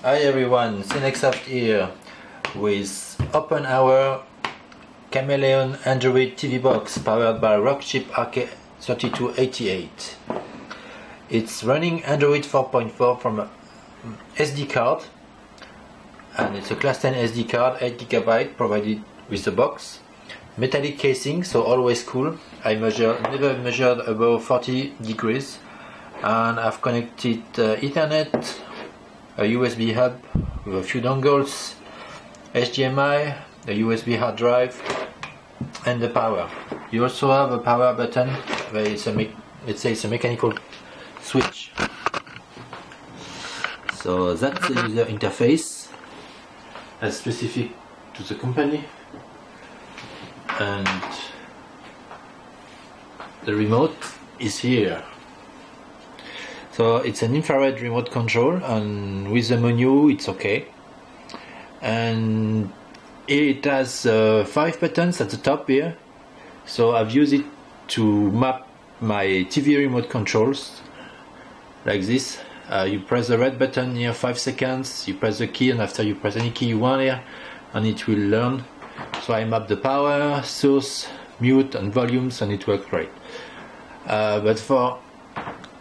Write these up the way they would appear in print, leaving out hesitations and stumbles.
Hi everyone, Cinexaft here with Hour Chameleon Android TV box powered by Rockchip RK3288. It's running Android 4.4 from a SD card, and it's a class 10 SD card, 8GB provided with the box. Metallic casing, so always cool. I never measured above 40 degrees, and I've connected Ethernet, a USB hub with a few dongles, HDMI, a USB hard drive, and the power. You also have a power button where it's a mechanical switch. So that's the user interface as specific to the company, and the remote is here. So it's an infrared remote control, and with the menu it's okay. And it has 5 buttons at the top here. So I've used it to map my TV remote controls like this. You press the red button here 5 seconds, you press the key, and after you press any key you want here, and it will learn. So I map the power, source, mute and volumes, and it works great. But for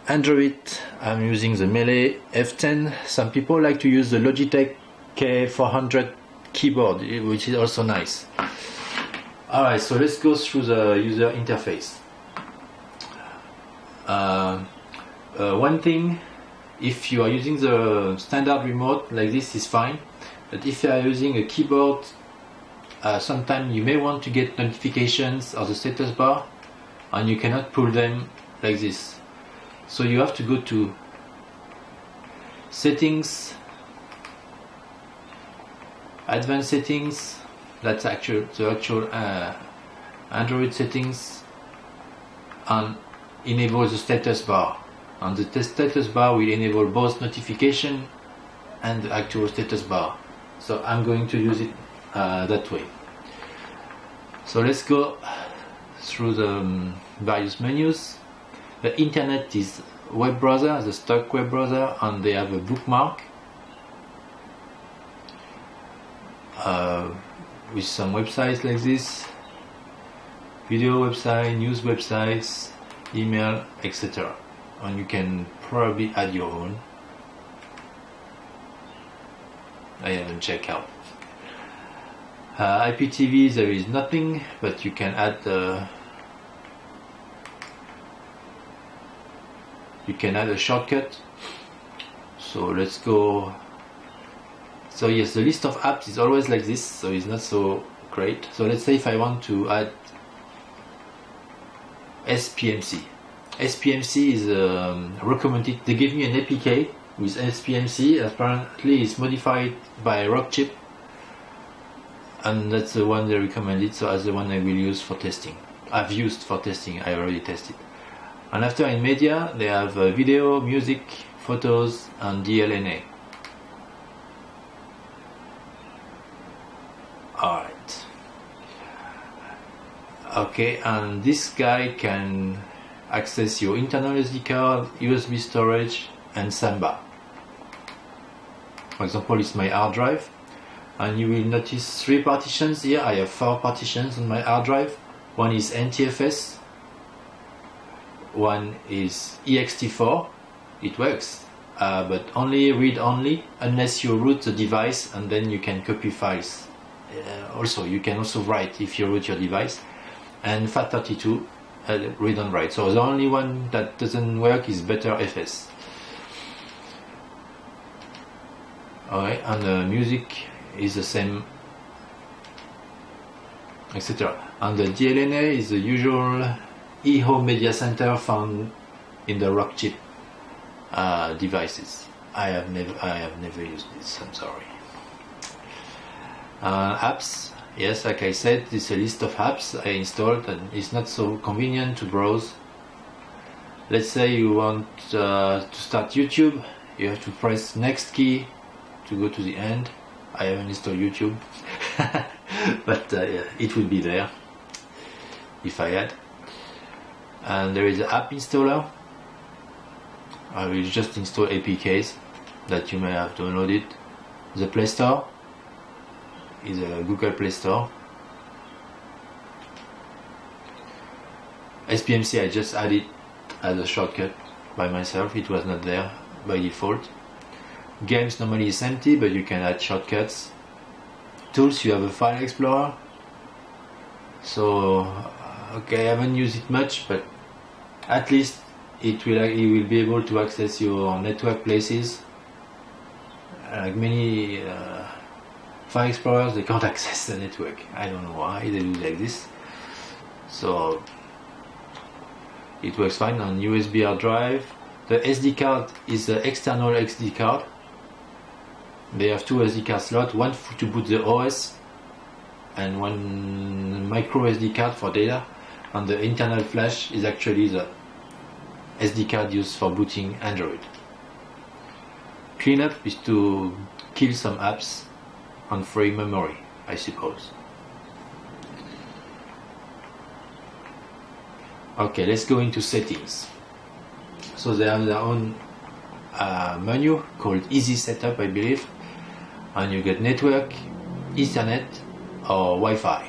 Android, I'm using the Melee F10. Some people like to use the Logitech K400 keyboard, which is also nice. Alright, so let's go through the user interface. One thing, if you are using the standard remote like this is fine, but if you are using a keyboard, sometimes you may want to get notifications of the status bar, and you cannot pull them like this. So you have to go to settings, advanced settings, that's the actual Android settings, and enable the status bar. And the status bar will enable both notification and the actual status bar. So I'm going to use it that way. So let's go through the various menus. The internet is web browser, the stock web browser, and they have a bookmark with some websites like this, video website, news websites, email, etc. And you can probably add your own. I haven't checked out. IPTV, there is nothing, but you can add a shortcut. So let's go. So yes, the list of apps is always like this, so it's not so great. So let's say if I want to add SPMC. SPMC is recommended. They give me an APK with SPMC. Apparently it's modified by Rockchip, and that's the one they recommended. So as the one I will use for testing. I've used for testing. I already tested. And after in media, they have video, music, photos, and DLNA. Alright. Okay, and this guy can access your internal SD card, USB storage, and SAMBA. For example, it's my hard drive, and you will notice 3 partitions here. I have 4 partitions on my hard drive. One is NTFS. One is ext4, it works, but only read only unless you root the device, and then you can copy files. Also, you can also write if you root your device. And FAT32, read and write. So the only one that doesn't work is BetterFS. Alright, and the music is the same, etc. And the DLNA is the usual eHome Media Center found in the Rockchip devices. I have never used this. I'm sorry. Apps, yes, like I said, this is a list of apps I installed, and it's not so convenient to browse. Let's say you want to start YouTube, you have to press next key to go to the end. I haven't installed YouTube, but it will be there if I had. And there is an app installer. I will just install APKs that you may have downloaded. The Play Store is a Google Play Store. SPMC I just added as a shortcut by myself, it was not there by default. Games normally is empty, but you can add shortcuts. Tools, you have a file explorer. So okay, I haven't used it much, but at least you will be able to access your network places. Like many file explorers, they can't access the network. I don't know why they do like this. So it works fine on USB hard drive. The SD card is the external SD card. They have two SD card slots, one to boot the OS and one micro SD card for data. And the internal flash is actually the SD card used for booting Android. Cleanup is to kill some apps on free memory, I suppose. Okay, let's go into settings. So they have their own menu called Easy Setup, I believe, and you get network, Ethernet, or Wi-Fi.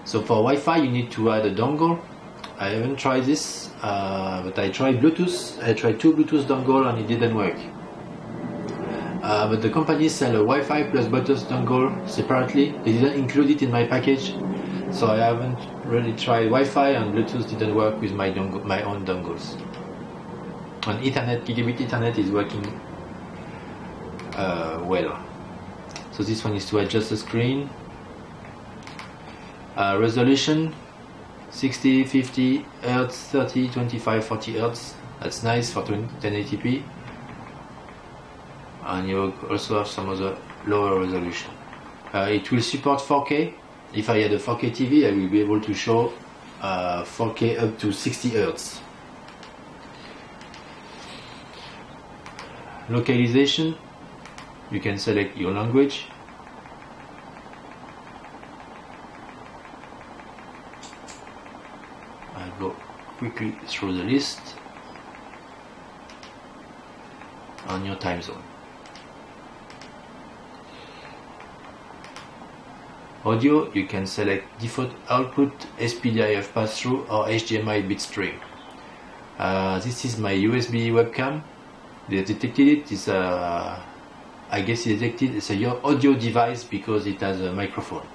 So for Wi-Fi you need to add a dongle. I haven't tried this, but I tried Bluetooth. I tried two Bluetooth dongle and it didn't work. But the company sell a Wi-Fi plus Bluetooth dongle separately. They didn't include it in my package, so I haven't really tried Wi-Fi, and Bluetooth didn't work with my own dongles. And Ethernet, gigabit Ethernet is working well. So this one is to adjust the screen. Resolution 60, 50 Hz, 30, 25, 40 Hz. That's nice for 1080p. And you also have some other lower resolution. It will support 4K. If I had a 4K TV, I will be able to show 4K up to 60 Hz. Localization, you can select your language. I'll go quickly through the list. On your time zone. Audio, you can select default output, SPDIF pass-through, or HDMI bitstream. This is my USB webcam. They detected it. It's a, I guess it detected it's a audio device because it has a microphone.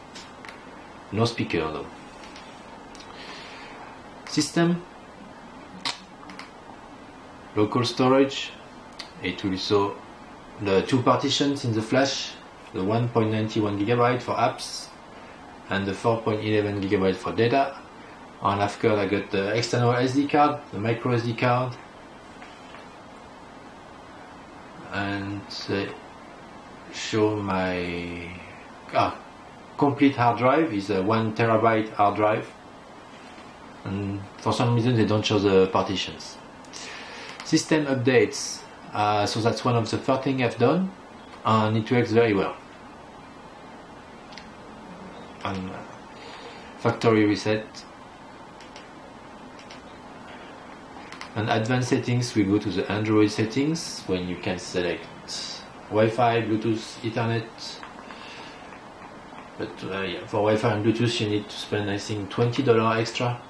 No speaker though. System, local storage. It will show the two partitions in the flash, the 1.91 GB for apps and the 4.11 GB for data. And after I got the external SD card, the micro SD card, and show my complete hard drive is a 1 TB hard drive, and for some reason they don't show the partitions. System updates, so that's one of the first things I've done, and it works very well. And factory reset. And advanced settings, we go to the Android settings when you can select Wi-Fi, Bluetooth, Ethernet. But yeah, for Wi-Fi and Bluetooth you need to spend I think $20 extra.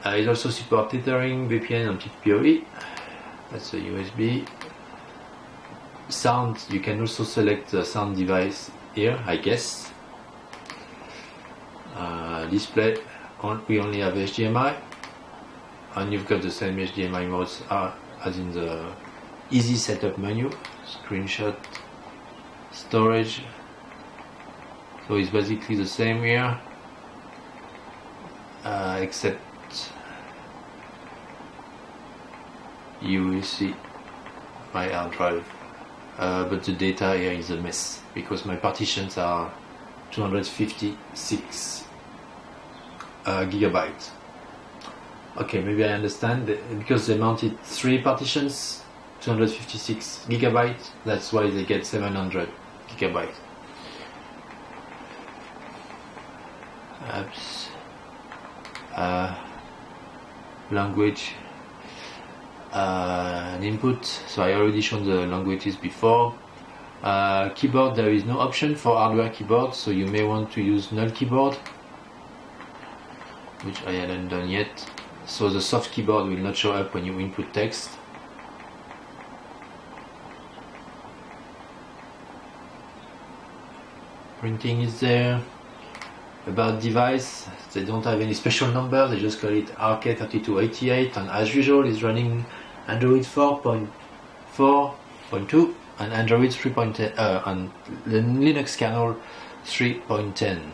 It also supports tethering, VPN and PoE. That's a USB. Sound, you can also select the sound device here, I guess. Display, we only have HDMI, and you've got the same HDMI modes as in the easy setup menu. Screenshot, storage, so it's basically the same here, except you will see my hard drive, but the data here is a mess because my partitions are 256 gigabytes. Okay, maybe I understand because they mounted 3 partitions, 256 gigabytes. That's why they get 700 gigabytes. Apps, language, an input. So I already shown the languages before. Keyboard, there is no option for hardware keyboard, so you may want to use null keyboard, which I hadn't done yet. So the soft keyboard will not show up when you input text. Printing is there. About device, they don't have any special number, they just call it RK3288, and as usual is running Android 4.4.2 and Android 3.10 and the Linux kernel 3.10.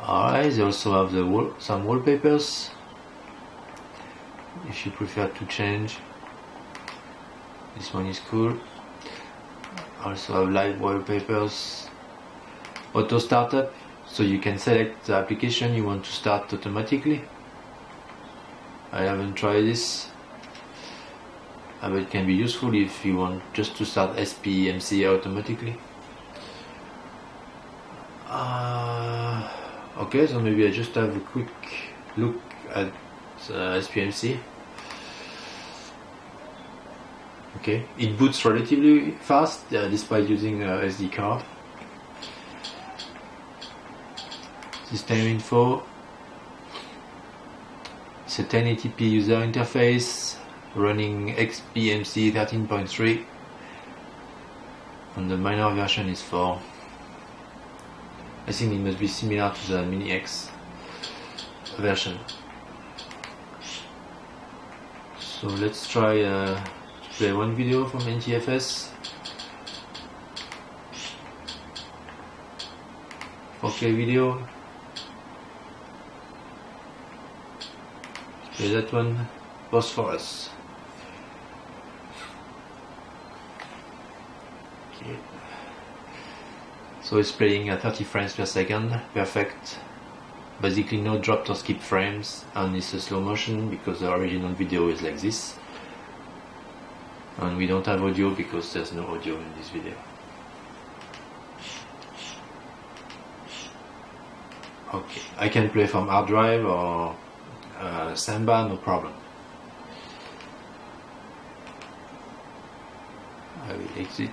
Alright, they also have some wallpapers if you prefer to change. This one is cool. Also have live wallpapers. Auto startup, so you can select the application you want to start automatically. I haven't tried this, but it can be useful if you want just to start SPMC automatically. Okay, so maybe I just have a quick look at SPMC. Okay, it boots relatively fast despite using SD card. System info. It's a 1080p user interface running XBMC 13.3 and the minor version is 4. I think it must be similar to the Mini X version. So let's try play one video from NTFS. 4K video. Play that one. Pause for us. Okay. So it's playing at 30 frames per second. Perfect. Basically no dropped or skipped frames, and it's a slow motion because the original video is like this. And we don't have audio because there's no audio in this video. Okay, I can play from hard drive or SAMBA, no problem. I will exit.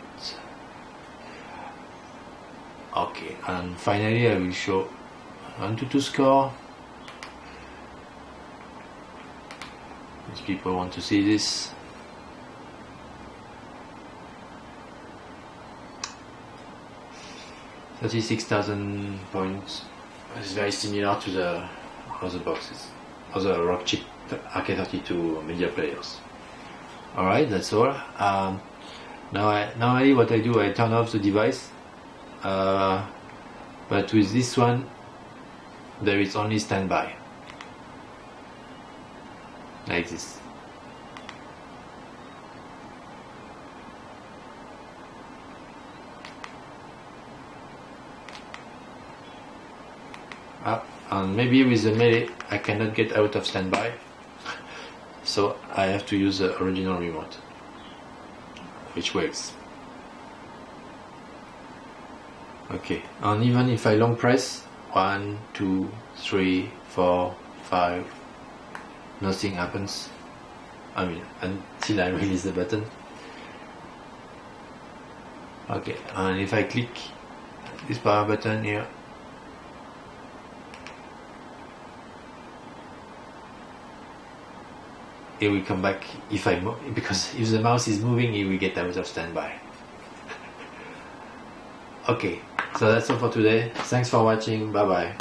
Okay, and finally I will show Antutu score. These people want to see this. 36,000 points. It's very similar to the other boxes, other Rockchip RK32 media players. Alright, that's all. Normally what I do, I turn off the device, but with this one there is only standby, like this. And maybe with the melee I cannot get out of standby, so I have to use the original remote, which works. Okay, and even if I long press 1, 2, 3, 4, 5, nothing happens. I mean, until I release the button. Okay, and if I click this power button here, it will come back if I move, because if the mouse is moving it will get out of standby. Okay, so that's all for today. Thanks for watching. Bye bye.